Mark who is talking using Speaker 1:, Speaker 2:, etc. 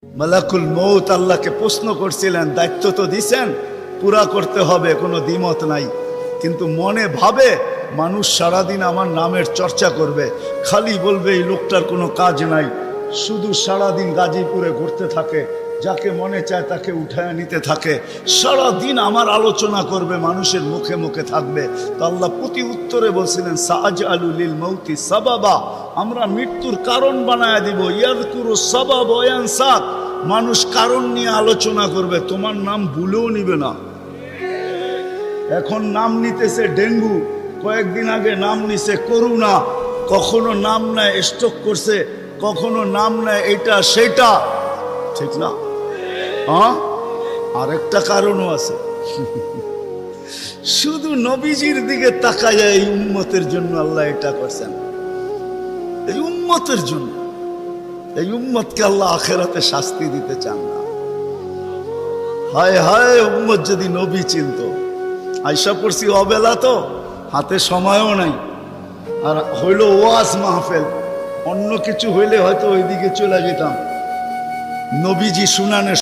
Speaker 1: মালাকুল মউত আল্লাহকে প্রশ্ন করছিলেন, দায়িত্ব তো দিছেন, পুরা করতে হবে, কোনো দ্বিমত নাই। কিন্তু মনে ভাবে মানুষ সারাদিন আমার নামের চর্চা করবে, খালি বলবে এই লোকটার কোনো কাজ নাই, শুধু সারাদিন গাজীপুরে ঘুরতে থাকে, যাকে মনে চায় তাকে উঠায় নিতে থাকে, সারাদিন আমার আলোচনা করবে, মানুষের মুখে মুখে থাকবে। তো আল্লাহ প্রতি উত্তরে বলছিলেন, সাআজআলু লিল মাউতি সাবাবা, আমরা মৃত্যুর কারণ বানায় দিব। ইয়াযকুরু সাবাব ওয়া ইয়ানসাক, মানুষ কারণ নিয়ে আলোচনা করবে, তোমার নাম ভুলেও নিবে না। এখন নাম নিতেছে ডেঙ্গু, কয়েকদিন আগে নাম নিছে করোনা, কখনো নাম নেয় স্ট্রোক করছে, কখনো নাম নেয় এটা সেটা, ঠিক না? হ্যাঁ, আরেকটা কারণও আছে। শুধু নবীজির দিকে তাকায়, এই উম্মতের জন্য আল্লাহ এটা করছেন, এই উম্মতের জন্য। এই উম্মতকে আল্লাহ আখেরাতে শাস্তি দিতে চান না। হায় হায়, উম্মত যদি নবী চিনত। আয়সা পড়ছি অবেলা, তো হাতে সময়ও নাই, আর হইল ওয়াজ মাহফিল, অন্য কিছু হইলে হয়তো ওইদিকে চলে যেতাম। নবীজি শুনানের